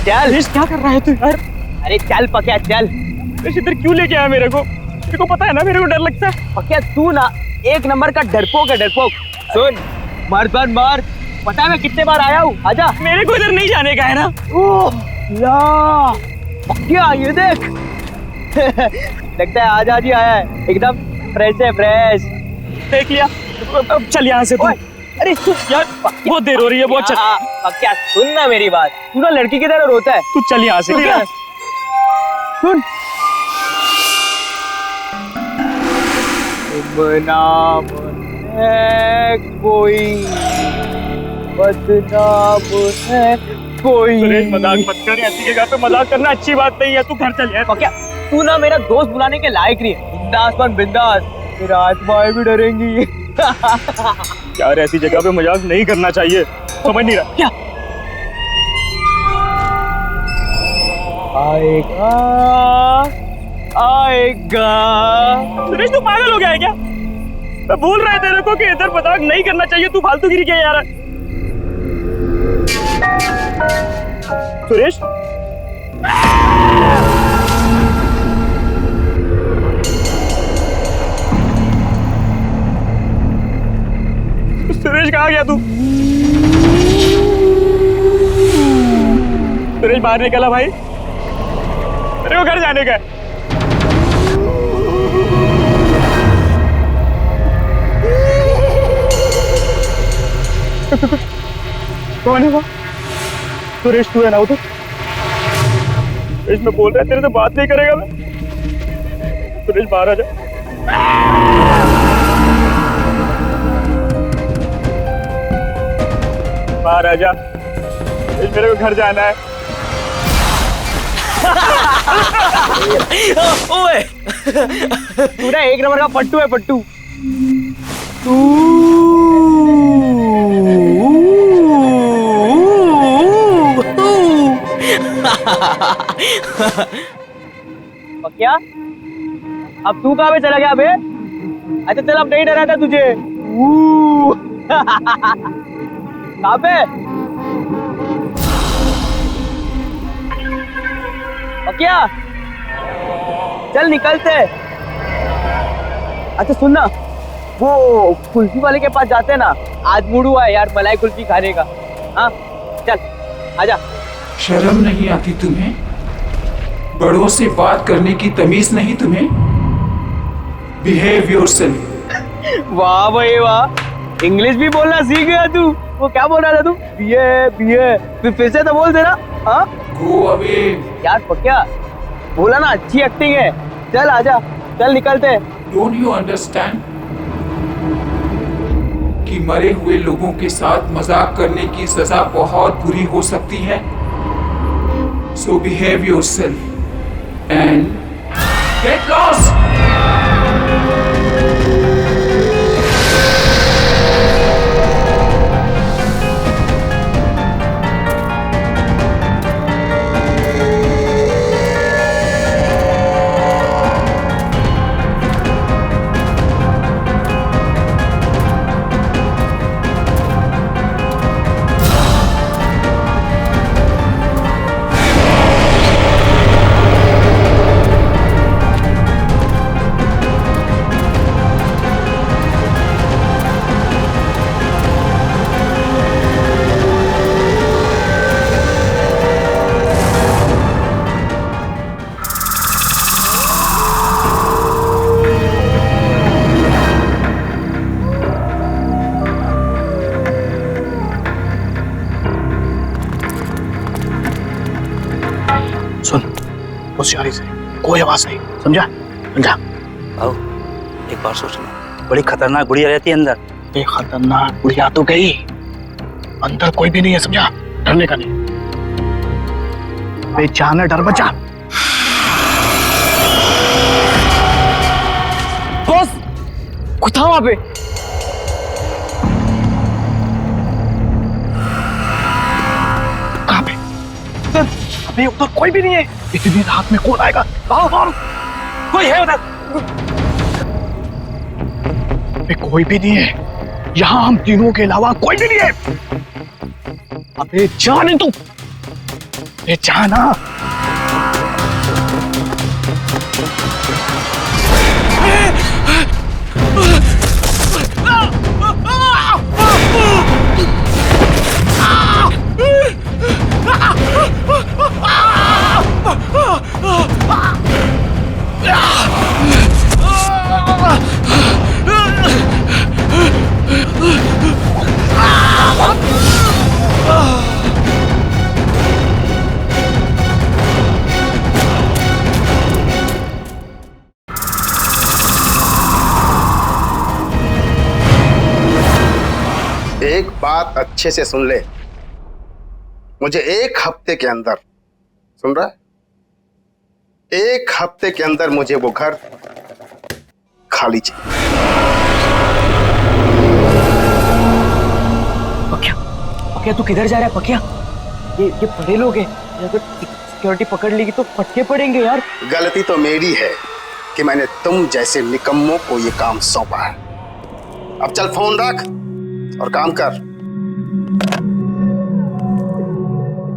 चल। क्या कर रहा है तू यार? अरे चल पक्या चल। इधर क्यों लेके आया मेरे को? तेरे को पता है ना मेरे को डर लगता है। पक्या तू ना एक नंबर का डरपोक है, डरपोक। सुन, मार मार। पता है मैं कितने बार आया हूँ, आजा। मेरे को इधर नहीं जाने का है ना। ओह ला, पक्या ये देख। लगता है आज ही आया है, एकदम फ्रेश है, फ्रेश। देख लिया। अब चल यहाँ से तू। अरे तू यार बहुत देर हो रही है, बहुत चल। पक्या सुन ना मेरी बात, तू ना लड़की की तरह रोता है। तू चल यहाँ से। सुन, नाम है कोई, बदनाम है कोई। सुरेश मजाक मत कर, ऐसी जगह पे मजाक करना अच्छी बात नहीं है। तू घर चल यार। पक्या तू ना मेरा दोस्त बुलाने के लायक नहीं है। बिंदास बन बिंदास, तेरा आत्माएं भी डरेंगी। यार ऐसी जगह पे मजाक नहीं करना चाहिए, समझ नहीं रहा क्या आएगा आएगा। सुरेश तू पागल हो गया है क्या? मैं बोल रहा है तेरे को कि इधर मजाक नहीं करना चाहिए, तू फालतूगिरी क्या यार। सुरेश सुरेश कहाँ गया तू? सुरेश बाहर निकला भाई, तेरे को घर जाने का है। कौन है वो? सुरेश तू है ना? वो तो सुरेश मैं बोल रहा है तेरे से बात नहीं करेगा मैं। सुरेश बाहर आ जा। बाहर आ जा, मेरे को घर जाना है। ओए तू ना एक नंबर का पट्टू है, पट्टू। क्या अब तू कहाँ पे चला गया बे? अच्छा चल, अब नहीं डरा था तुझे। कहाँ पे? क्या चल निकलते। अच्छा सुन ना, वो कुल्फी वाले के पास जाते हैं ना, आज मूड हुआ है यार मलाई कुल्फी खाने का। हाँ चल आजा। शर्म नहीं आती तुम्हें? बड़ों से बात करने की तमीज नहीं तुम्हें? Behave yourself. वाह भाई वाह, इंग्लिश भी बोलना सीख गया तू। वो क्या बोल रहा था तू? बीए फिर से तो बोल देना। हाँ गो अवे। यार पक्या बोला ना, अच्छी एक्टिंग है। चल आजा, चल निकलते। डोंट यू अंडरस्टैंड कि मरे हुए लोगों के साथ मजाक करने की सजा बहुत बुरी हो सकती है? So behave yourself and get lost. होशियारी से, कोई आवाज नहीं, समझा? समझा? आओ एक बार सोचना, बड़ी खतरनाक गुड़िया रहती है अंदर। ये खतरनाक गुड़िया तो गई, अंदर कोई भी नहीं है, समझा? डरने का नहीं। बेचान है, डर बचा। बॉस कोई था वहां पे। कहाँ पे? अबे उधर कोई भी नहीं है। इतनी रात में कौन आएगा? आओ, कोई है उधर? अबे कोई भी नहीं है, यहाँ हम तीनों के अलावा कोई भी नहीं है। अबे जाने तू। ये जाना। एक बात अच्छे से सुन ले, मुझे 1 हफ्ते के अंदर, सुन रहा है, 1 हफ्ते के अंदर मुझे वो घर खाली चाहिए। पकिया तू किधर जा रहा है पकिया? ये बड़े लोग हैं, अगर सिक्योरिटी पकड़ लेगी तो फटके पड़ेंगे यार। गलती तो मेरी है कि मैंने तुम जैसे निकम्मों को ये काम सौंपा है। अब चल फोन रख और काम कर।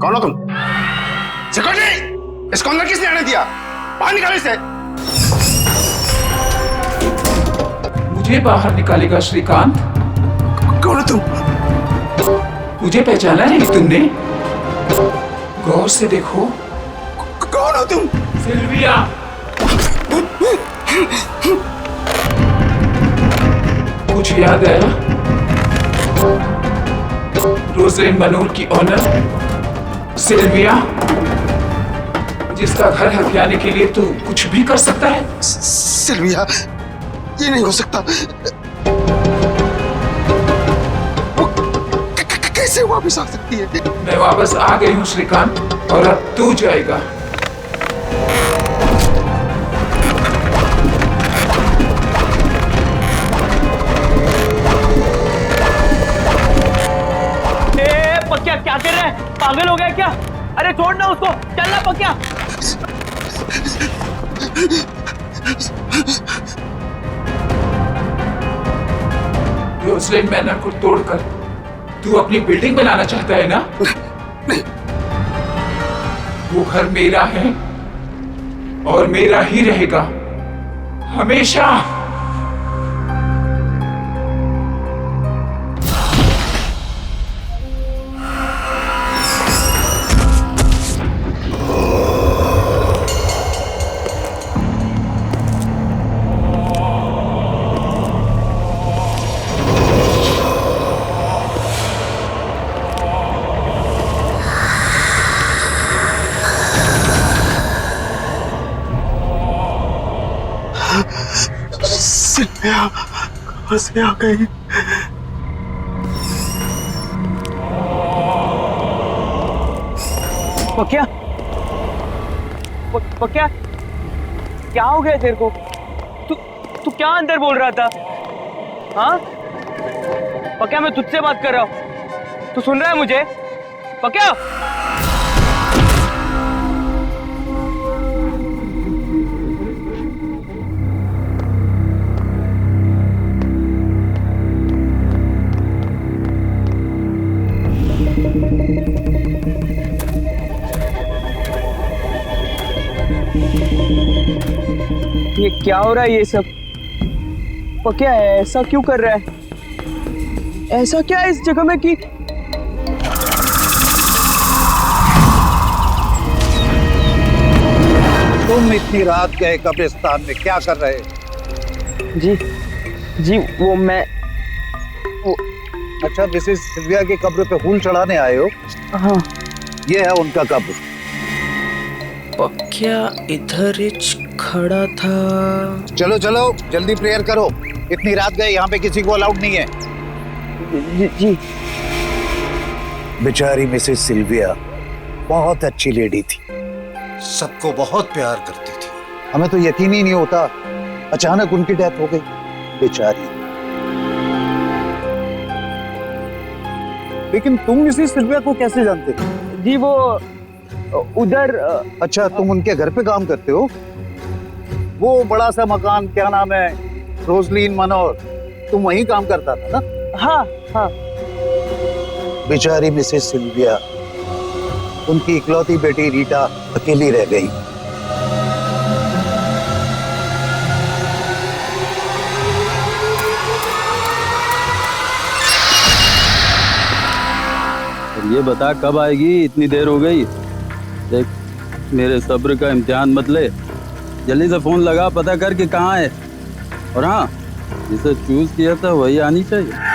कौन हो तुम? सिक्योरिटी, इसको अंदर किसने आने दिया? बाहर निकालो इसे। मुझे बाहर निकालेगा श्रीकांत? कौन हो तुम? मुझे पहचाना नहीं तुमने? गौर से देखो। कौन हो तुम? सिल्विया। कुछ याद आया? रोजलिन मनोर की ऑनर सिल्विया, जिसका घर हथियाने के लिए तू कुछ भी कर सकता है। सिल्विया, ये नहीं हो सकता। कैसे वापस आ सकती है? मैं वापस आ गई हूँ श्रीकांत, और अब तू जाएगा। पकिया क्या कर रहा है? पागल हो गया क्या? अरे छोड़ ना उसको, चलना पकिया। रोजलिन मैनर को तोड़कर तू अपनी बिल्डिंग बनाना चाहता है ना? नहीं। वो घर मेरा है और मेरा ही रहेगा हमेशा। सिल्विया कहाँ से आ गई? पकिया, पकिया क्या हो गया तेरे को? तू क्या अंदर बोल रहा था? हाँ पकिया, मैं तुझसे बात कर रहा हूँ, तू सुन रहा है मुझे? पकिया, ये क्या हो रहा है ये सब? पकिया ऐसा क्यों कर रहा है? ऐसा क्या है इस जगह में कि तुम इतनी रात गए कब्रिस्तान में क्या कर रहे? जी वो मैं अच्छा, मिसेस सिल्विया की कब्र पे फूल चढ़ाने आए हो? हाँ। ये है उनका कब्र। पकिया इधर खड़ा था। चलो चलो जल्दी प्रेयर करो, इतनी रात गए, यहाँ पे किसी को अलाउड नहीं है। जी। बेचारी मिसेस सिल्विया बहुत अच्छी लेडी थी, सबको बहुत प्यार करती थी। हमें तो यकीन ही नहीं होता, अचानक उनकी डेथ हो गई बेचारी। लेकिन तुम मिसेस सिल्विया को कैसे जानते थे? जी वो उधर। अच्छा, तुम उनके घर पे काम करते हो? वो बड़ा सा मकान, क्या नाम है, रोजलिन मनोर, तुम वहीं काम करता था ना? हाँ। बेचारी मिसेस सिल्विया उनकी इकलौती बेटी रीटा अकेली रह गई। और ये बता कब आएगी, इतनी देर हो गई। देख मेरे सब्र का इम्तिहान मत ले, जल्दी से फोन लगा, पता कर कि कहाँ है। और हाँ, जिसे चूज किया था वही आनी चाहिए।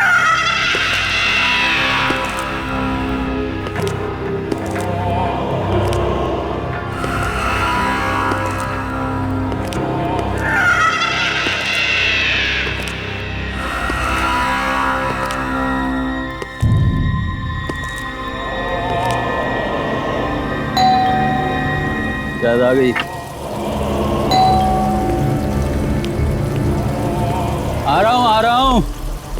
शायद आ गई। आ रहा हूँ।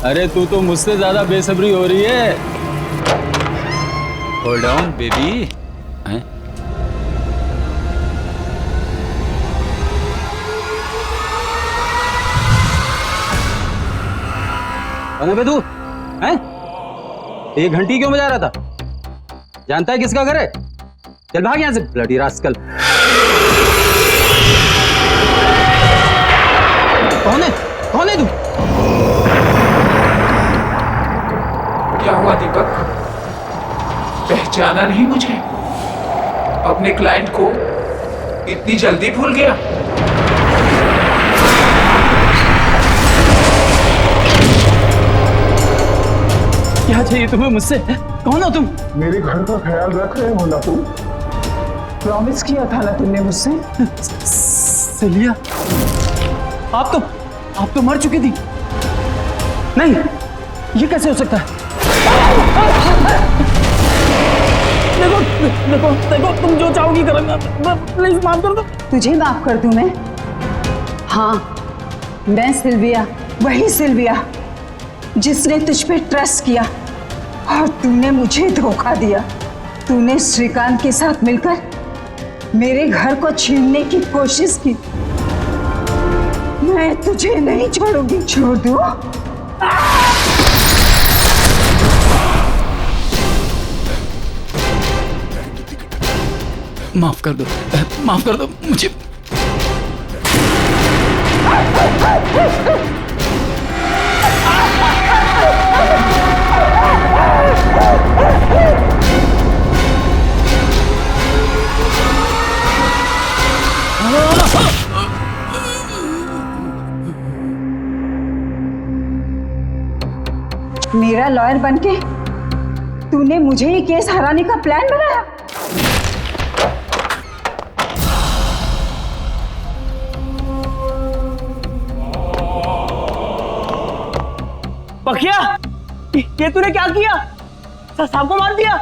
अरे तू तो मुझसे ज्यादा बेसब्री हो रही है। Hold on baby. कौन है तू? हैं? ये घंटी क्यों बजा रहा था? जानता है किसका घर है? चल भाग यहाँ से ब्लडी रास्कल। कौन है? कौन है तू? क्या हुआ दीपक, पहचाना नहीं मुझे? अपने क्लाइंट को इतनी जल्दी भूल गया? क्या चाहिए तुम्हें मुझसे? कौन हो तुम? मेरे घर का ख्याल रख रहे हो ना तुम? प्रॉमिस किया था ना तुमने मुझसे। सेलिया, आप तो मर चुकी थी। नहीं, ये कैसे हो सकता है? देखो देखो देखो, तुम जो चाहोगी करूंगा, प्लीज माफ कर दो। तुझे माफ कर दूं मैं? हाँ, मैं सिल्विया, वही सिल्विया जिसने तुझ पे ट्रस्ट किया और तूने मुझे धोखा दिया। तूने श्रीकांत के साथ मिलकर मेरे घर को छीनने की कोशिश की। मैं तुझे नहीं छोड़ूंगी। छोड़ दूं? माफ कर दो, माफ कर दो मुझे। मेरा लॉयर बनके तूने मुझे ये केस हराने का प्लान बनाया। पखिया, ये तूने क्या किया? साहब को मार दिया?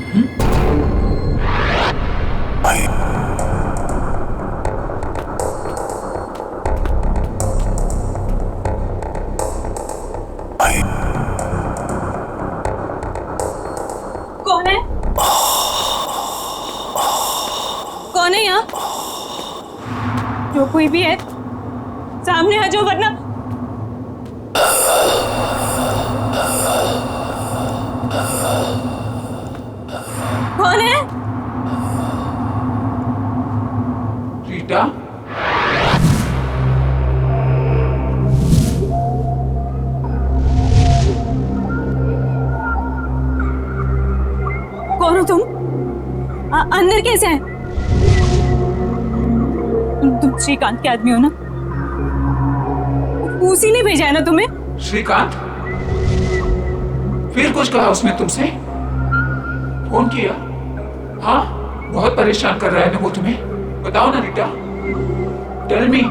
कौन है? कौन है यहाँ? जो कोई भी है सामने आ जाओ, वरना कौन है? रीटा, कौन हो तुम? अंदर कैसे हैं? तुम श्रीकांत के आदमी हो ना? उसी ने भेजा है ना तुम्हें? श्रीकांत? फिर कुछ कहा उसने तुमसे? फोन किया? हाँ, बहुत परेशान कर रहा है ना वो तुम्हें? बताओ ना रीटा, टेल मी।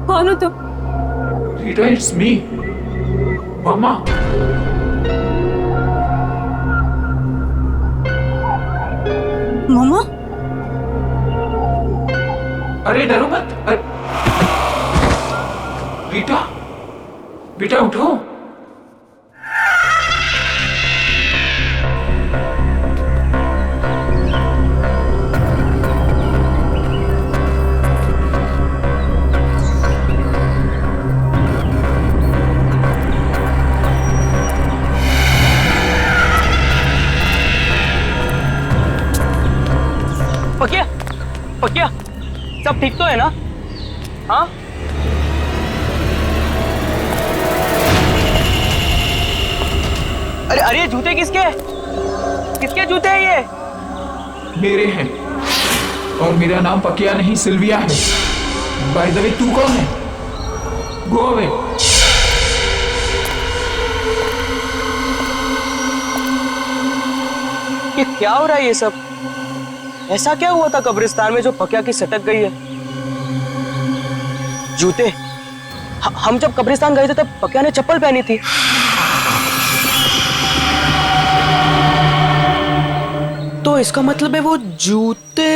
कौन हो तुम? रीटा, इट्स मी, मामा। मामा? अरे डरो मत। रीटा, बेटा उठो। पकिया, पकिया, सब ठीक तो है ना? हाँ? अरे अरे, ये जूते किसके हैं? किसके जूते हैं ये? मेरे हैं, और मेरा नाम पकिया नहीं सिल्विया है। बाय द वे, तू कौन है? Go away. ये क्या हो रहा है ये सब? ऐसा क्या हुआ था कब्रिस्तान में जो पकिया की सटक गई है? जूते, हम जब कब्रिस्तान गए थे तब पकिया ने चप्पल पहनी थी। तो इसका मतलब है वो जूते।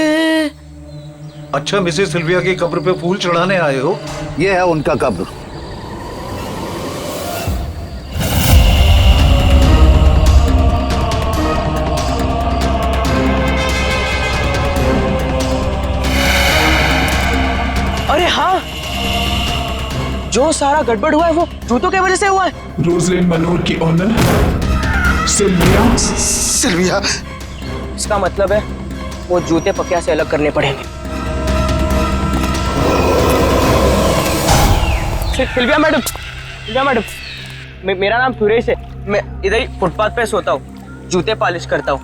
अच्छा, मिसेस सिल्विया की कब्र पे फूल चढ़ाने आए हो? ये है उनका कब्र। अरे हाँ, जो सारा गड़बड़ हुआ है वो जूतों की वजह से हुआ है। रोजलिन मनोर की ऑनर सिल्विया। सिल्विया, इसका मतलब है वो जूते पकिया से अलग करने पड़ेंगे। सिल्विया मैडम, सिल्विया मैडम, मेरा नाम सुरेश है। मैं इधर ही फुटपाथ पे सोता हूँ, जूते पॉलिश करता हूँ।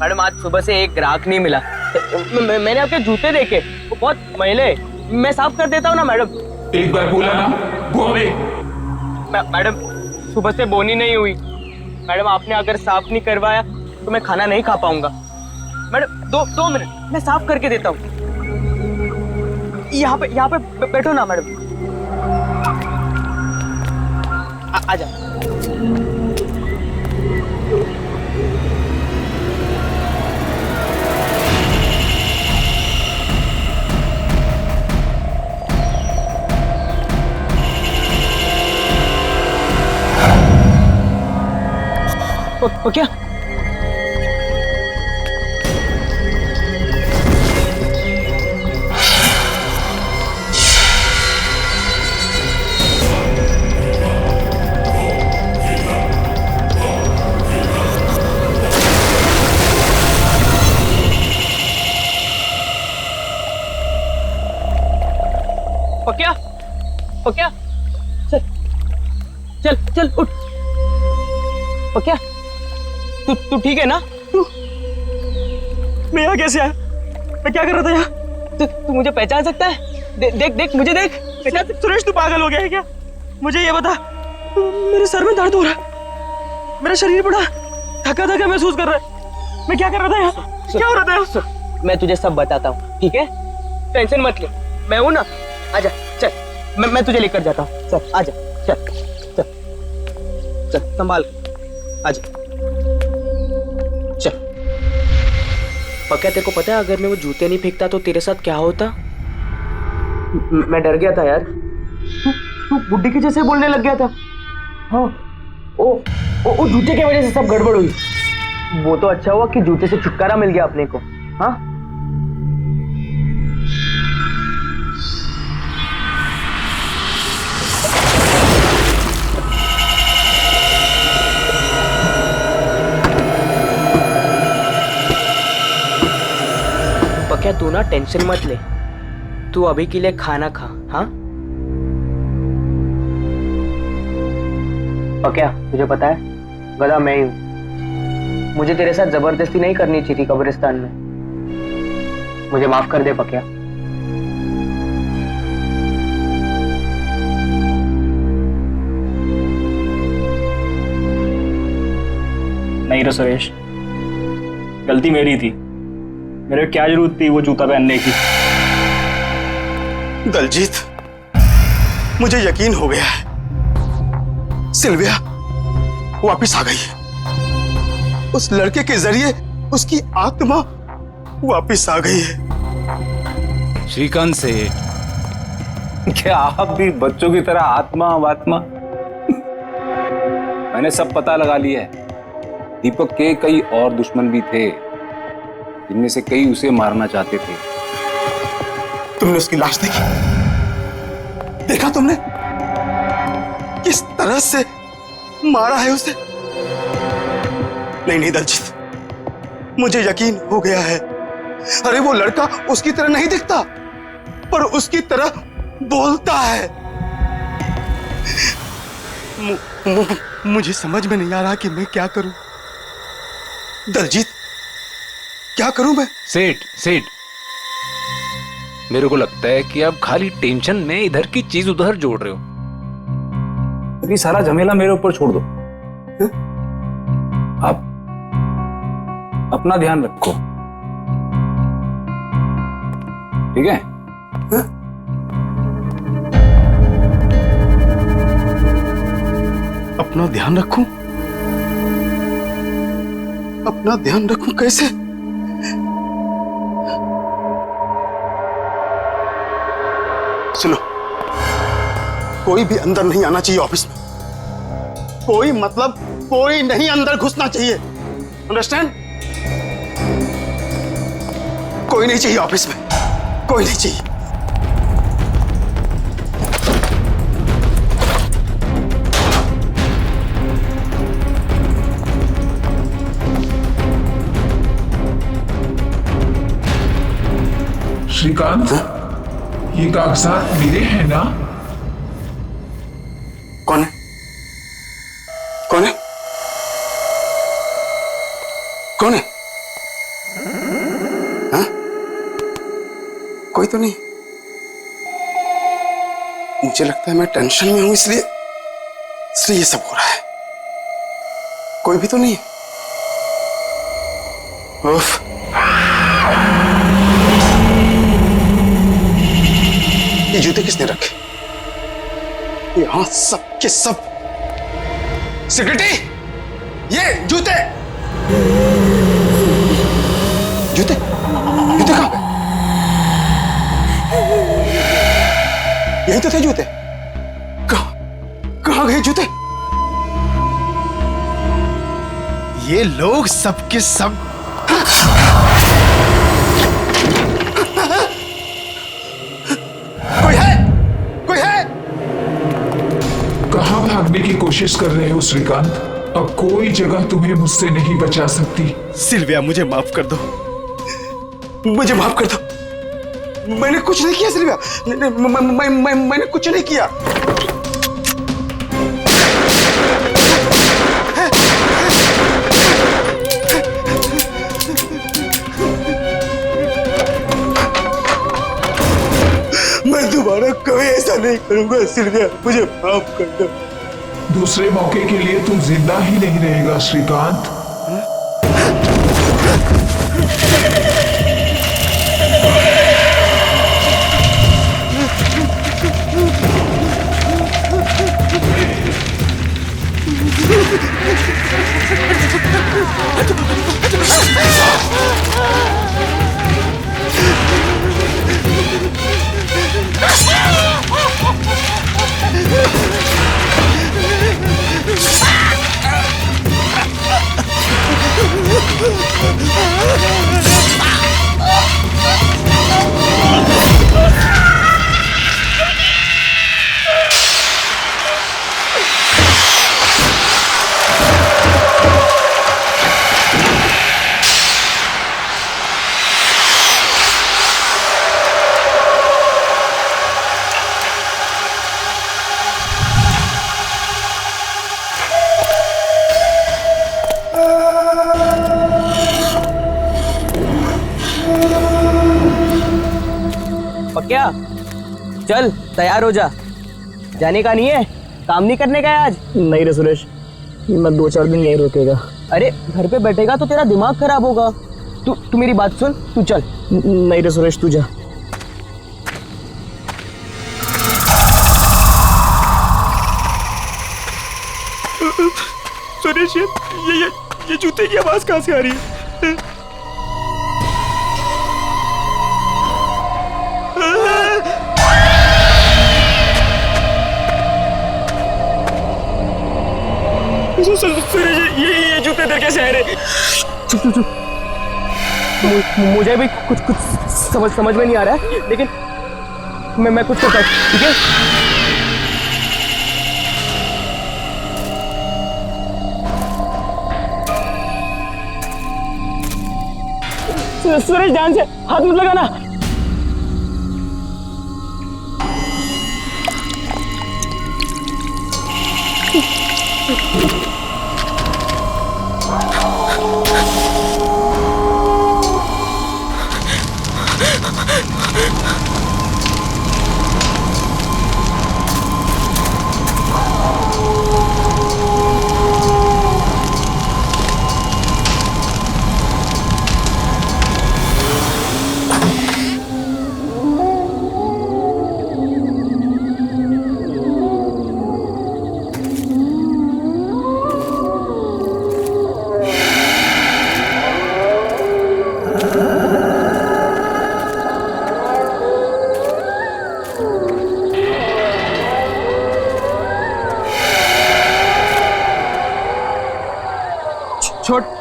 मैडम, आज सुबह से एक ग्राहक नहीं मिला। मैंने आपके जूते देखे, वो बहुत मैले। मैं साफ कर देता हूँ ना मैडम। एक बार बोला ना, गो अवे। मैडम, सुबह से बोनी नहीं हुई। मैडम, आपने अगर साफ नहीं करवाया तो मैं खाना नहीं खा पाऊंगा। मैडम, दो मिनट, मैं साफ करके देता हूँ। यहाँ पे बैठो ना मैडम। आजा। क्या? पकिया, पकिया, चल चल चल उठ। पकिया, तू ठीक है ना? मैं यहाँ कैसे आया? मैं क्या कर रहा था यहाँ? तू मुझे पहचान सकता है? देख देख मुझे देख। सुरेश, तू पागल हो गया है क्या? मुझे ये बता, मेरे सर में दर्द हो रहा है, मेरा शरीर बड़ा थका थका महसूस कर रहा है। मैं क्या कर रहा था यहाँ? क्या हो रहा था यहाँ? मैं तुझे सब बताता हूँ, ठीक है? टेंशन मत ले, मैं हूं ना। आजा, चल, मैं तुझे लेकर जाता हूँ। चल आजा, चल चल चल, संभाल, आजा, चल। पक्का तेरे को पता है अगर मैं वो जूते नहीं फेंकता तो तेरे साथ क्या होता? मैं डर गया था यार। तू बुड्ढी के जैसे बोलने लग गया था। हाँ, ओ जूते की वजह से सब गड़बड़ हुई। वो तो अच्छा हुआ कि जूते से छुटकारा मिल गया अपने को। हाँ, पक्का तू ना टेंशन मत ले, तू अभी के लिए खाना खा। हाँ पक्का तुझे पता है गधा मैं ही हूं। मुझे तेरे साथ जबरदस्ती नहीं करनी चाहिए थी कब्रिस्तान में। मुझे माफ कर दे पक्का। नहीं रे सुरेश, गलती मेरी थी। मेरे क्या जरूरत थी वो जूता पहनने की। दलजीत, मुझे यकीन हो गया है सिल्विया वापस आ गई है। उस लड़के के जरिए उसकी आत्मा वापस आ गई है। श्रीकांत सेठ, क्या आप भी बच्चों की तरह आत्मा वात्मा? मैंने सब पता लगा लिया है। दीपक के कई और दुश्मन भी थे, जिनमें से कई उसे मारना चाहते थे। तुमने उसकी लाश देखी? देखा तुमने किस तरह से मारा है उसे? नहीं दलजीत, मुझे यकीन हो गया है। अरे वो लड़का उसकी तरह नहीं दिखता, पर उसकी तरह बोलता है। मुझे समझ में नहीं आ रहा कि मैं क्या करूं। दलजीत, क्या करूं मैं? सेठ, मेरे को लगता है कि आप खाली टेंशन में इधर की चीज उधर जोड़ रहे हो। अभी सारा झमेला मेरे ऊपर छोड़ दो। आप अपना ध्यान रखो, ठीक है? अपना ध्यान रखूं? अपना ध्यान रखूं कैसे? सुनो, कोई भी अंदर नहीं आना चाहिए ऑफिस में। कोई मतलब कोई नहीं अंदर घुसना चाहिए। अंडरस्टैंड? कोई नहीं चाहिए ऑफिस में, कोई नहीं चाहिए। श्रीकांत, ये कागजात मेरे हैं ना? कौन है? कौन है? कौन है? हाँ? कोई तो नहीं। मुझे लगता है मैं टेंशन में हूं, इसलिए ये सब हो रहा है। कोई भी तो नहीं है। उफ। ये जूते किसने रखे? यहां सब के सब। सिक्योरिटी, ये जूते कहां गए? यही तो थे जूते। कहां गए जूते? ये लोग सबके सब कोई है? कहां भागने की कोशिश कर रहे हो श्रीकांत? अब कोई जगह तुम्हें मुझसे नहीं बचा सकती। सिल्विया, मुझे माफ कर दो। मुझे माफ कर दो। मैंने कुछ नहीं किया सिल्विया। मैंने कुछ नहीं किया। मैं दोबारा कभी ऐसा नहीं करूंगा सिल्विया, मुझे माफ कर दो। दूसरे मौके के लिए तुम जिंदा ही नहीं रहेगा श्रीकांत। पक्या चल तैयार हो जा, जाने का नहीं है, काम नहीं करने का है आज। नहीं रे सुरेश, मैं 2-4 दिन यहीं रुकेगा। अरे घर पे बैठेगा तो तेरा दिमाग खराब होगा। तू मेरी बात सुन, तू चल। नहीं रे सुरेश, तू जा। सुरेश ये जूते की आवाज कहाँ से आ रही है? सुरेश ये जूते तेरे कैसे आ रहे? चुप चुप चुप। मुझे भी कुछ समझ में नहीं आ रहा है, लेकिन मैं कुछ करता हूँ, ठीक है? सुरेश ध्यान से हाथ मत लगाना।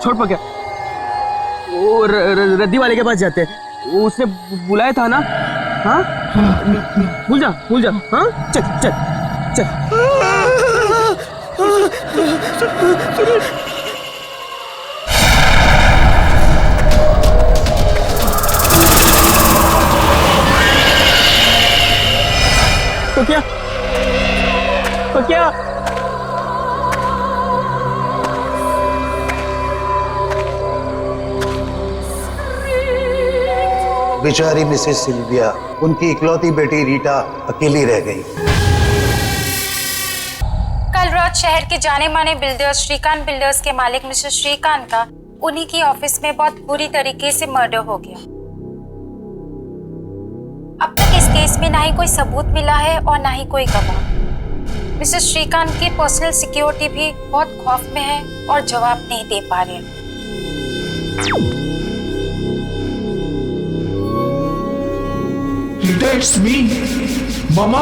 छोड़ पक्या, वो रद्दी वाले के पास जाते हैं, उसने बुलाया था ना। हाँ भूल जा। हाँ चल चल चल। पक्या बेचारी मिसेस सिल्विया, उनकी इकलौती बेटी रीटा अकेली रह गई। कल रात शहर के जाने माने बिल्डर्स श्रीकांत बिल्डर्स के मालिक मिस्टर श्रीकांत का उन्हीं की ऑफिस में बहुत बुरी तरीके से मर्डर हो गया। अब तक इस केस में ना ही कोई सबूत मिला है और ना ही कोई गवाह। मिस्टर श्रीकांत की पर्सनल सिक्योरिटी भी बहुत खौफ में है और जवाब नहीं दे पा रहे। That's me, मामा।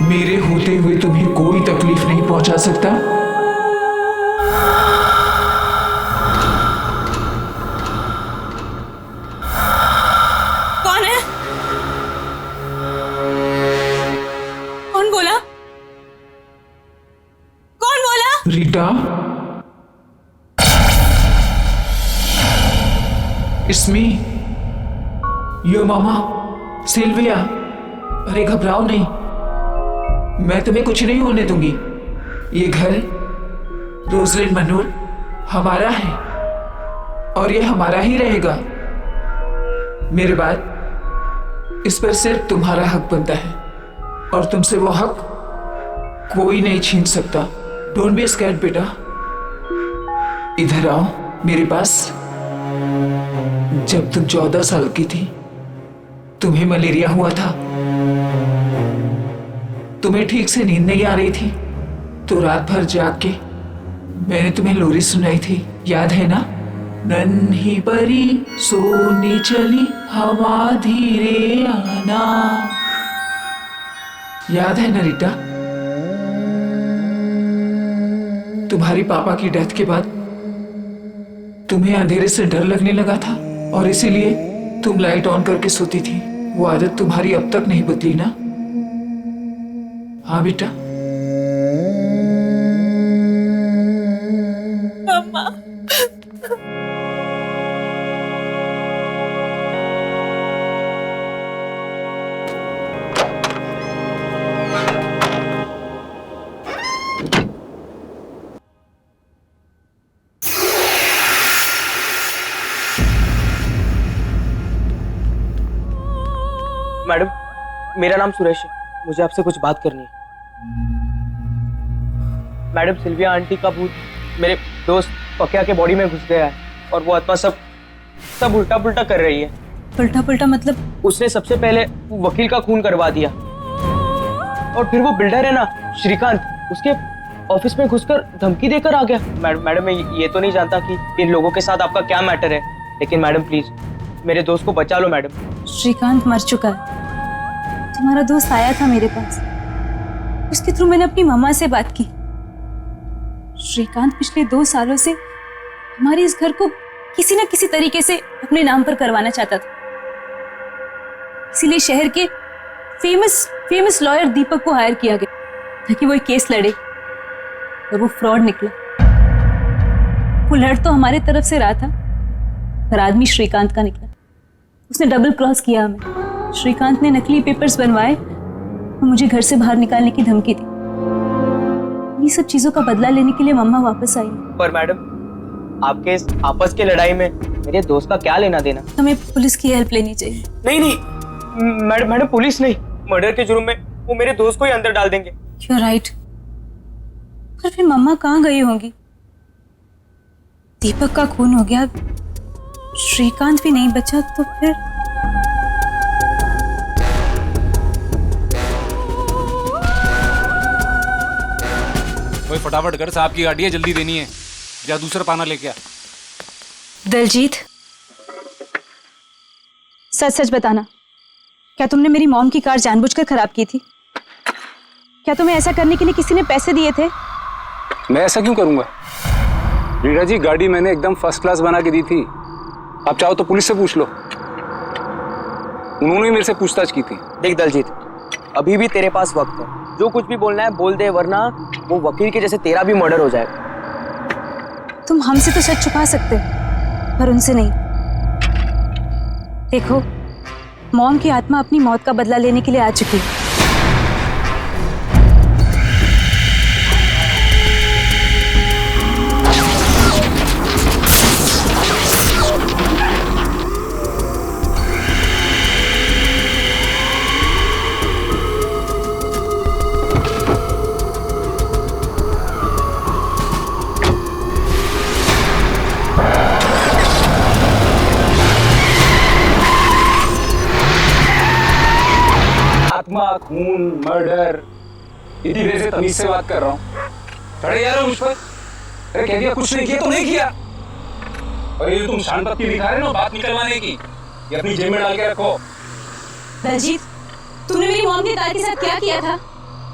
मेरे होते हुए तुम्हें कोई तकलीफ नहीं पहुंचा सकता। कौन है? कौन बोला? कौन बोला? Rita, It's me, yo mama, Sylvia. अरे घबराओ नहीं, मैं तुम्हें कुछ नहीं होने दूंगी। ये घर रोजलिन मनोर हमारा है और ये हमारा ही रहेगा। मेरे बाद इस पर सिर्फ तुम्हारा हक बनता है और तुमसे वो हक कोई नहीं छीन सकता। डोंट बी स्कैर्ड बेटा, इधर आओ मेरे पास। जब तुम 14 साल की थी, तुम्हें मलेरिया हुआ था, तुम्हें ठीक से नींद नहीं आ रही थी, तो रात भर जाग के मैंने तुम्हें लोरी सुनाई थी, याद है ना? नन्ही परी सोने चली हवा धीरे आना, याद है ना रीटा? तुम्हारी पापा की डेथ के बाद तुम्हें अंधेरे से डर लगने लगा था और इसीलिए तुम लाइट ऑन करके सोती थी। वो आदत तुम्हारी अब तक नहीं बदली ना? हाँ बेटा। मम्मा। मैडम, मेरा नाम सुरेश है, मुझे आपसे कुछ बात करनी है। मैडम, सिल्विया आंटी का भूत मेरे दोस्त पकिया के बॉडी में घुस गया है और वो आत्मा सब उल्टा पुल्टा कर रही है। उल्टा पुल्टा मतलब? उसने सबसे पहले वकील का खून करवा दिया और फिर वो बिल्डर है ना श्रीकांत, उसके ऑफिस में घुसकर धमकी देकर आ गया। मैडम, मैं ये तो नहीं जानता कि इन लोगों के साथ आपका क्या मैटर है, लेकिन मैडम प्लीज मेरे दोस्त को बचा लो मैडम। श्रीकांत मर चुका है। तुम्हारा दोस्त आया था मेरे पास, उसके थ्रू मैंने अपनी मम्मा से बात की। श्रीकांत पिछले 2 सालों से हमारे इस घर को किसी न किसी तरीके से अपने नाम पर करवाना चाहता था, इसीलिए शहर के फेमस लॉयर दीपक को हायर किया गया ताकि वो एक केस लड़े, और वो फ्रॉड निकला। वो लड़ तो हमारे तरफ से रहा था, पर आदमी श्रीकांत का निकला। उसने डबल क्रॉस किया हमें। श्रीकांत ने नकली पेपर्स बनवाए और मुझे घर से बाहर निकालने की धमकी दी। ये सब चीजों का बदला लेने के लिए मम्मा वापस आई। पर मैडम, आपके इस आपस की लड़ाई में मेरे दोस्त का क्या लेना देना? हमें पुलिस की हेल्प लेनी चाहिए। नहीं मैडम, पुलिस नहीं, मर्डर के जुर्म में वो मेरे दोस्त को ही अंदर डाल देंगे। You're right। पर फिर मम्मा कहाँ गई होंगी? दीपक का खून हो गया, श्रीकांत भी नहीं बचा, तो फिर कोई फटाफट कर, साहब की गाड़ी है, जल्दी देनी है। जा दूसरा पाना लेके आ। दलजीत, सच सच बताना, क्या तुमने मेरी मॉम की कार जानबूझकर खराब की थी? क्या तुम्हें ऐसा करने के लिए किसी ने पैसे दिए थे? मैं ऐसा क्यों करूंगा रीटा जी? गाड़ी मैंने एकदम फर्स्ट क्लास बना के दी थी। आप चाहो तो पुलिस से पूछ लो, उन्होंने मेरे से पूछताछ की थी। देख दलजीत, अभी भी तेरे पास वक्त है, जो कुछ भी बोलना है बोल दे, वरना वो वकील के जैसे तेरा भी मर्डर हो जाएगा। तुम हमसे तो सच छुपा सकते हो, पर उनसे नहीं। देखो, मॉम की आत्मा अपनी मौत का बदला लेने के लिए आ चुकी है। आत्मा, खून, मर्डर, इतनी देर से तमीज से बात कर रहा हूँ। चढ़े जा रहे हो मुझ पर? अरे कह दिया कुछ नहीं किया तो नहीं किया। और ये तुम शान पत्ती दिखा रहे हो बात निकलवाने की, ये अपनी जेब में डाल के रखो। दलजीत, तुमने मेरी मॉम की कार के साथ क्या किया था?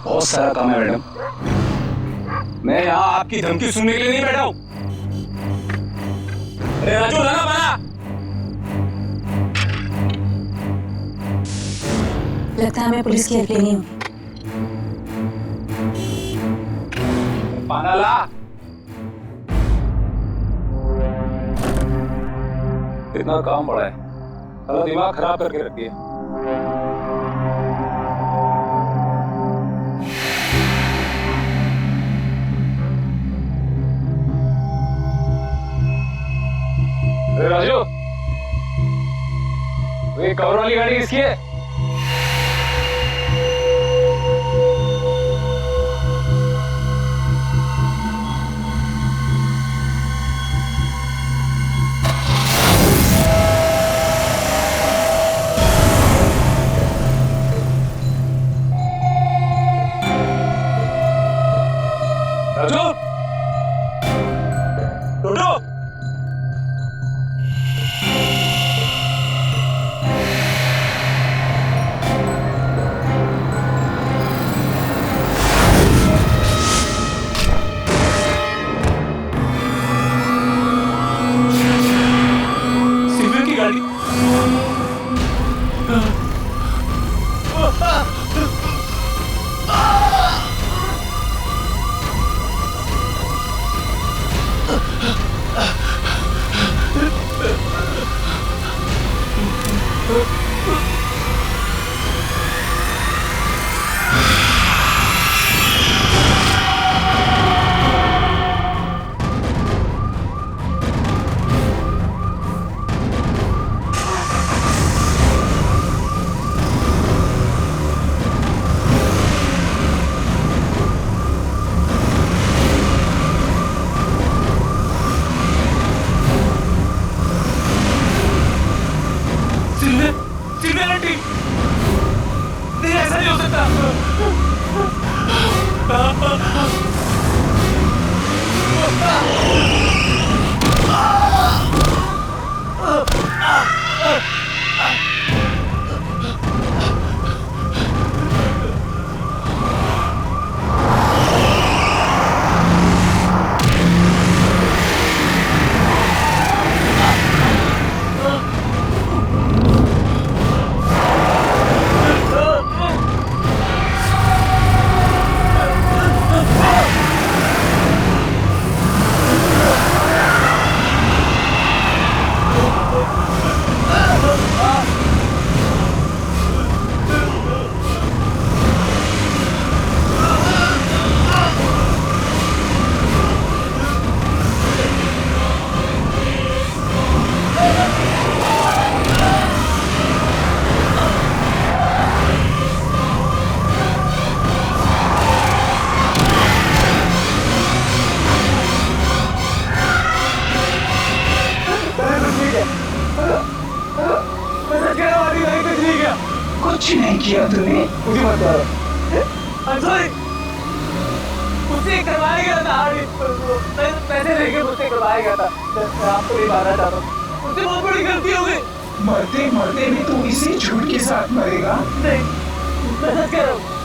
बहुत सारा काम है मैडम, मैं यहाँ आपकी धमकी सुनने के लिए नहीं बैठा हूँ। अरे राजू, लगा बना। लगता है हमें पुलिस की हेल्प लेनी होगी। पाना ला। इतना काम बड़ा है, साला दिमाग खराब करके रखी है। अरे राजू, ये कवर वाली गाड़ी किसकी है? राजू, टोटो, कुछ नहीं किया तूने। मुझे मत मारो। I'm sorry। मुझसे करवाया गया था पैसे लेके मुझसे करवाया गया था। मैं आपको नहीं मारना चाहता हूँ। मुझसे बहुत बड़ी गलती हो गई। मरते मरते भी तू इसी झूठ के साथ मरेगा। नहीं, मैं सच कह रहा हूँ।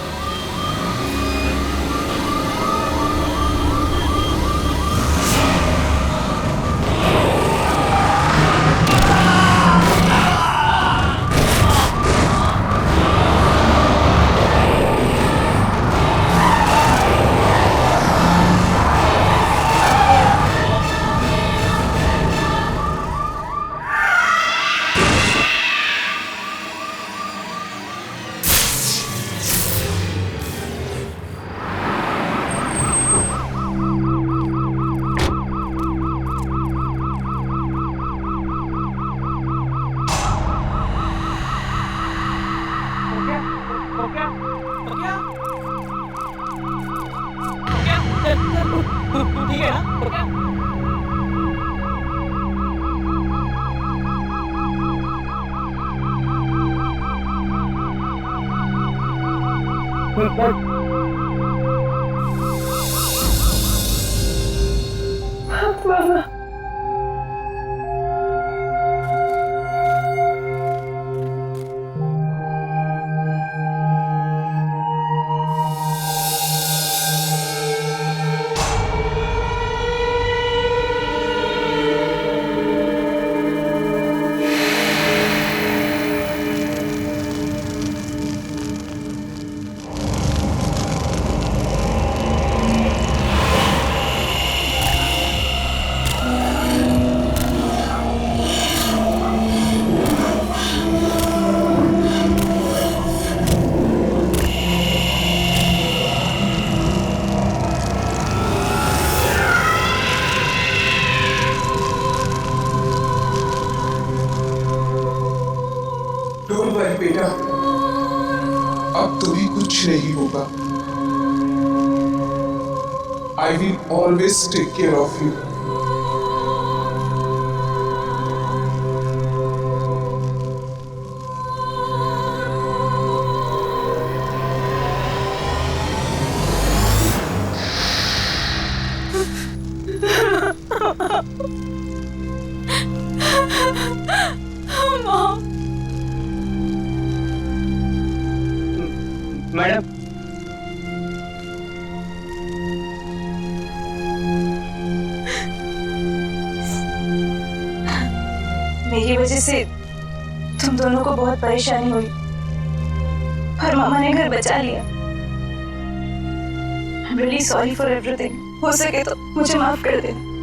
ठीक है ना? डोंट वरी बेटा, अब तुम्हें कुछ नहीं होगा। I will always take care of you. Madam, मेरी वजह से तुम दोनों को बहुत परेशानी हुई, पर मामा ने घर बचा लिया। I'm really sorry for everything। हो सके तो मुझे माफ कर देना।